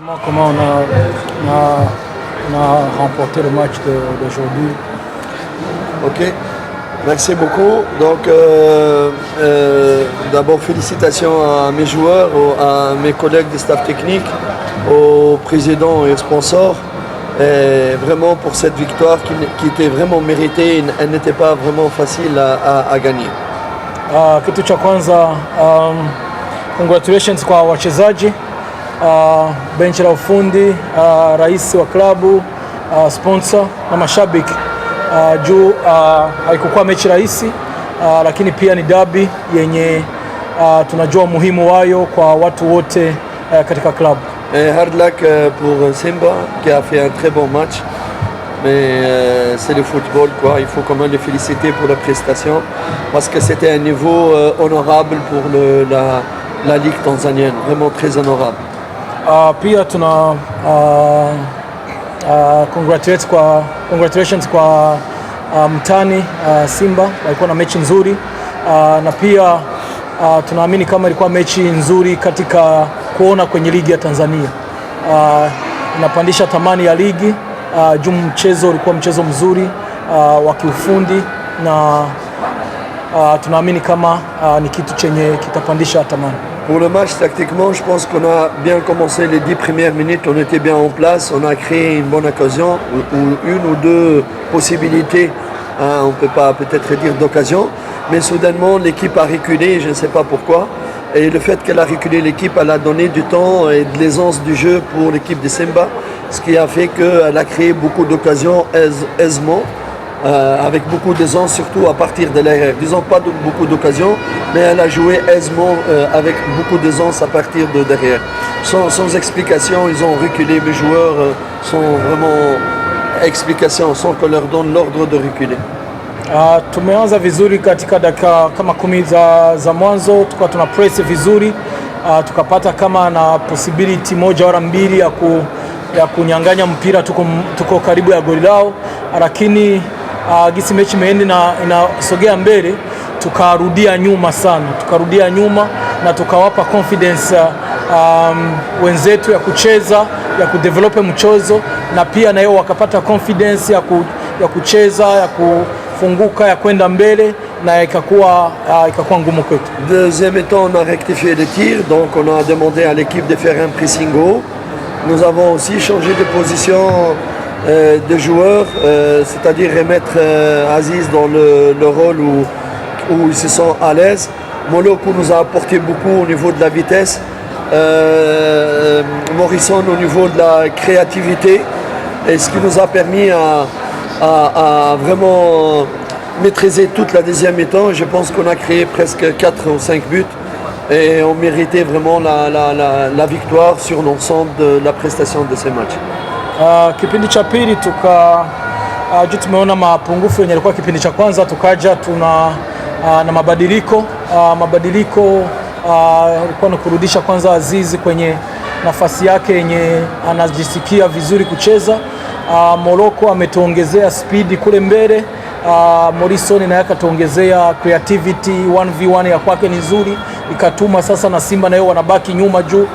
Comment on a remporté le match d'aujourd'hui. Ok, merci beaucoup. Donc, d'abord, félicitations à mes joueurs, à mes collègues du staff technique, au président et aux sponsors. Et vraiment pour cette victoire qui était vraiment méritée, elle n'était pas vraiment facile à gagner. Kitu cha kwanza, congratulations kwa wachezaji, benchi la ufundi, rais wa klabu, sponsor na mashabiki. Juu haikuwa mechi rahisi, lakini pia ni derby yenye tunajua umuhimu wayo kwa watu wote katika klabu. Hard luck pour Simba qui a fait un très bon match. Mais c'est le football, quoi. Il faut quand même les féliciter pour la prestation parce que c'était un niveau honorable pour la Ligue tanzanienne, vraiment très honorable. Pia tuna congratulations kwa mtani Simba, walikuwa na mechi nzuri na pia tunaamini kama ilikuwa mechi nzuri katika kuona kwenye ligi ya Tanzania. Inapandisha thamani ya ligi. Juu mchezo ulikuwa mchezo mzuri wa kiufundi na tunaamini kama ni kitu chenye kitapandisha thamani. Pour le match, tactiquement, je pense qu'on a bien commencé les 10 premières minutes, on était bien en place, on a créé une bonne occasion, ou une ou deux possibilités, hein, on ne peut pas peut-être dire d'occasion, mais soudainement l'équipe a reculé, je ne sais pas pourquoi. Et le fait qu'elle a reculé l'équipe, elle a donné du temps et de l'aisance du jeu pour l'équipe de Simba, ce qui a fait qu'elle a créé beaucoup d'occasions aisément, avec beaucoup d'aisance, surtout à partir de l'arrière. Disons pas beaucoup d'occasions, mais elle a joué aisément avec beaucoup d'aisance à partir de derrière. Sans explication, ils ont reculé, mes joueurs sans vraiment explication, sans qu'on leur donne l'ordre de reculer. Tumeanza vizuri katika dakika kama 10 za mwanzo, tukawa tuna press vizuri, tukapata kama na possibility moja wala mbili ya kunyang'anya mpira, tuko karibu ya goli lao, lakini gisi mechi imeenda na inasogea mbele, tukarudia nyuma na tukawapa confidence wenzetu ya kucheza, ya kudevelop mchezo, na pia na yao wakapata confidence ya kucheza, ya kufunguka, ya kwenda mbele, na ikakuwa ngumu kwetu. Deuxième temps, on a rectifié les tirs, donc on a demandé à l'équipe de faire un pressing haut. Nous avons aussi changé de position de joueurs, c'est-à-dire remettre Aziz dans le rôle où ils se sentent à l'aise. Moloko nous a apporté beaucoup au niveau de la vitesse, Morrison au niveau de la créativité, et ce qui nous a permis à vraiment maîtriser toute la deuxième mi-temps. Je pense qu'on a créé presque 4 ou 5 buts et on méritait vraiment la victoire sur l'ensemble de la prestation de ces matchs. Kipindi cha pili tumeona mapungufu yenye yalikuwa kipindi cha kwanza, tukaja na mabadiliko ilikuwa ni kurudisha kwanza Azizi kwenye nafasi yake yenye anajisikia vizuri kucheza. Moloko ametuongezea speed kule mbele, Morrison naye akatuongezea creativity, 1v1 ya kwake ni nzuri, ikatuma sasa na Simba nayo wanabaki nyuma juu,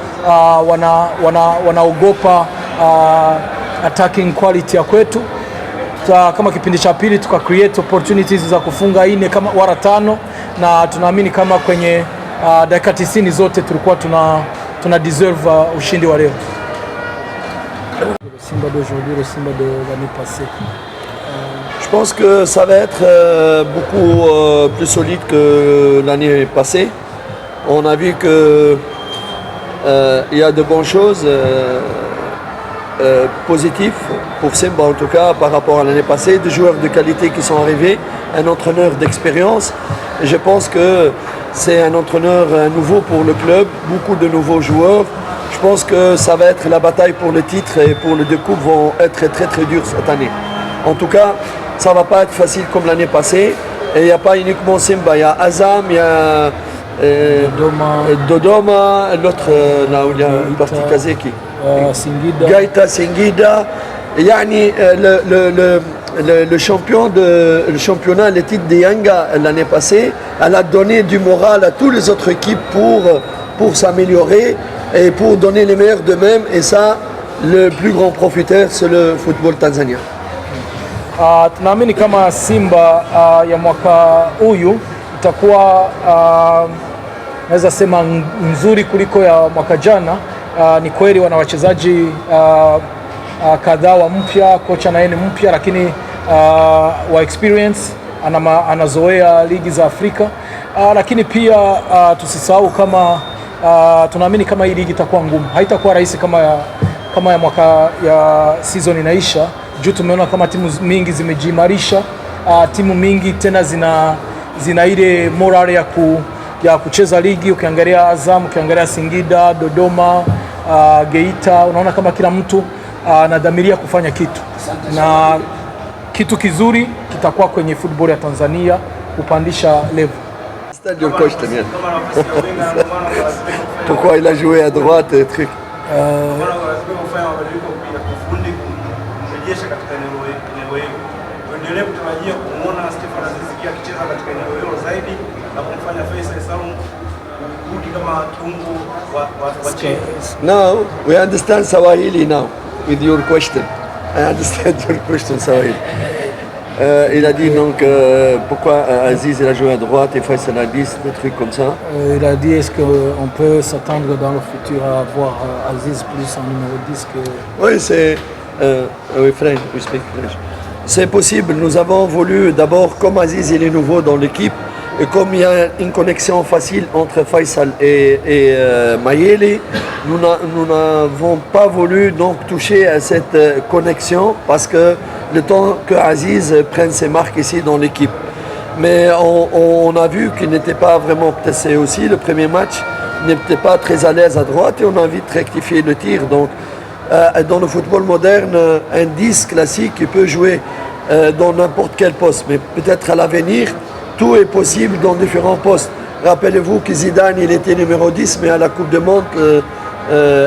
wanaogopa attacking quality ya kwetu. Kama kipindi cha pili tuka create opportunities za kufunga 4 kama wara 5, na tunaamini kama kwenye dakika 90 zote tulikuwa tuna deserve ushindi wa leo. Simba d'aujourd'hui, le Simba de l'année passée. Je pense que ça va être beaucoup plus solide que l'année passée. On a vu que il y a de bonnes choses positives pour Simba en tout cas par rapport à l'année passée, des joueurs de qualité qui sont arrivés, un entraîneur d'expérience. Je pense que c'est un entraîneur nouveau pour le club, beaucoup de nouveaux joueurs. Je pense que ça va être la bataille pour le titre et pour les 2 coupes vont être très très dures cette année. En tout cas, ça ne va pas être facile comme l'année passée. Et il n'y a pas uniquement Simba, il y a Azam, il y a Dodoma, l'autre là où il y a une partie Kazeki. Gaïta, Singida. Yani, le championnat, le titre de Yanga l'année passée, elle a donné du moral à toutes les autres équipes pour s'améliorer et pour donner les meilleurs d'eux-mêmes. Et ça, le plus grand profiteur, c'est le football tanzanien. Tunaamini kama Simba ya mwaka huyu itakuwa naweza sema nzuri kuliko ya mwaka jana. Ni kweli wana wachezaji kadhaa wa mpya, kocha naye ni mpya, lakini wa experience anazoea ligi za Afrika. Lakini pia tusisahau kama tunaamini kama hii ligi itakuwa ngumu, haitakuwa rahisi kama ya mwaka ya season inaisha. Juu tumeona kama timu mingi zimejimarisha, timu mingi tena zina ile morale ya kucheza ligi. Ukiangalia Azam, ukiangalia Singida, Dodoma, Geita, unaona kama kila mtu anadhamiria kufanya kitu, na kitu kizuri kitakuwa kwenye football ya Tanzania kupandisha level. Stade le coach Damien. Pourquoi il a joué à droite et truc? Now we understand Swahili now with your question. I understand your question Swahili. Il a dit donc pourquoi Aziz il a joué à droite et Faisal à 10, des trucs comme ça. Il a dit est-ce qu'on peut s'attendre dans le futur à voir Aziz plus en numéro 10 que... Oui, c'est... oui, French, we speak French. C'est possible. Nous avons voulu d'abord, comme Aziz il est nouveau dans l'équipe, et comme il y a une connexion facile entre Faisal et Mayele, nous n'avons pas voulu donc toucher à cette connexion parce que le temps que Aziz prenne ses marques ici dans l'équipe. Mais on a vu qu'il n'était pas vraiment, peut-être c'est aussi le premier match, il n'était pas très à l'aise à droite et on a envie de rectifier le tir. Donc dans le football moderne, un 10 classique il peut jouer dans n'importe quel poste, mais peut-être à l'avenir, tout est possible dans différents postes. Rappelez-vous que Zidane, il était numéro 10, mais à la Coupe du Monde,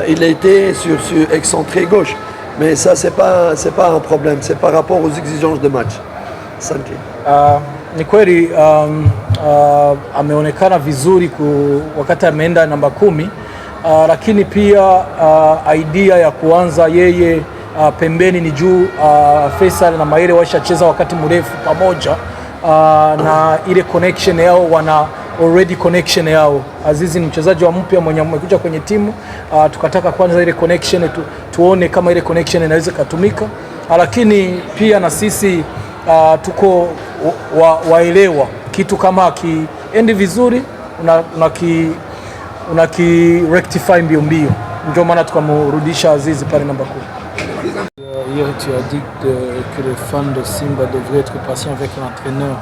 il a été sur excentré gauche. Mais ça, c'est pas un problème, c'est par rapport aux exigences de match. Asante. Ni kweli ameonekana vizuri wakati ameenda namba 10, lakini pia idea ya kuanza yeye pembeni ni juu Faisal na Mayele washacheza wakati mrefu pamoja, na ile connection yao, wana already connection yao. Azizi ni mchezaji wa mpya mwenye amekuja kwenye timu, tukataka kwanza ile connection tuone kama ile connection inaweza kutumika, lakini pia na sisi tuko waelewa kitu kama kiendi vizuri unaki rectify mbio, ndio maana tukamrudisha Azizi pale namba 10. Hier tu as dit que les fans de Simba devraient être patients avec l'entraîneur,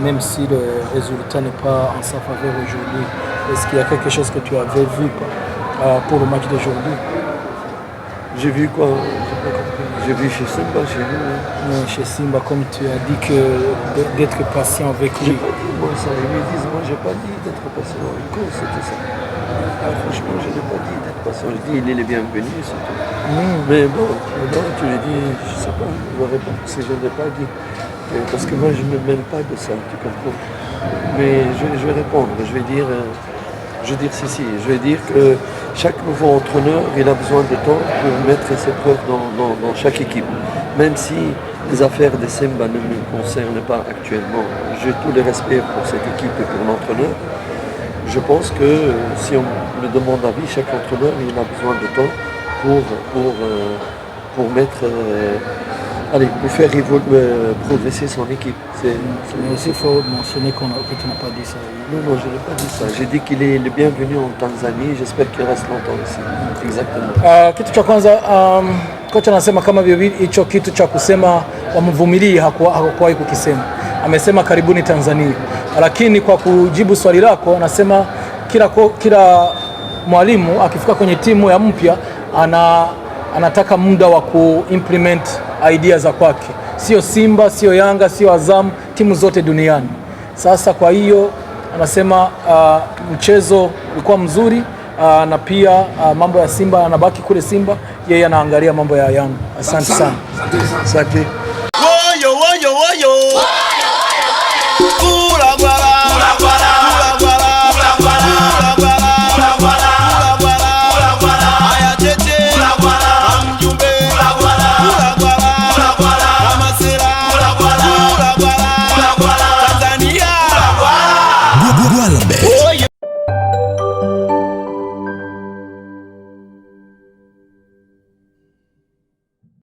même si le résultat n'est pas en sa faveur aujourd'hui. Est-ce qu'il y a quelque chose que tu avais vu pour le match d'aujourd'hui? J'ai vu quoi? J'ai vu chez Simba, chez nous. Oui, chez Simba, comme tu as dit que d'être patient avec lui. Moi, ça, ils me disent, moi, j'ai pas dit d'être patient avec eux, c'était ça. Franchement, je n'ai pas dit d'être patient. Je dis, il est le bienvenu, c'est tout. Mais bon, tu lui dis, je sais pas, il va répondre si je ne l'ai pas dit. Parce que moi, je ne me mêle pas de ça, tu comprends. Mais je vais répondre, je vais dire si. Je vais dire que chaque nouveau entraîneur, il a besoin de temps pour mettre ses preuves dans chaque équipe. Même si les affaires de Simba ne me concernent pas actuellement, j'ai tout le respect pour cette équipe et pour l'entraîneur. Je pense que si on me demande d'avis, chaque entraîneur il a besoin de temps pour mettre, pour faire progresser son équipe. Mais aussi il faut mentionner que tu n'as pas dit ça. Non, je n'ai pas dit ça. J'ai dit qu'il est le bienvenu en Tanzanie. J'espère qu'il reste longtemps ici. Exactement. Kitu cha kwanza kocha anasema kama hicho kitu cha kusema wamvumilie hakuwahi kukisema. Amesema karibuni Tanzania. Lakini kwa kujibu swali lako anasema kila mwalimu akifika kwenye timu ya mpya anataka muda wa kuimplement idea za kwake. Sio Simba, sio Yanga, sio Azam, timu zote duniani. Sasa kwa hiyo anasema mchezo ulikuwa mzuri, na pia mambo ya Simba anabaki kule Simba, yeye anaangalia mambo ya Yanga. Asante sana. Asante.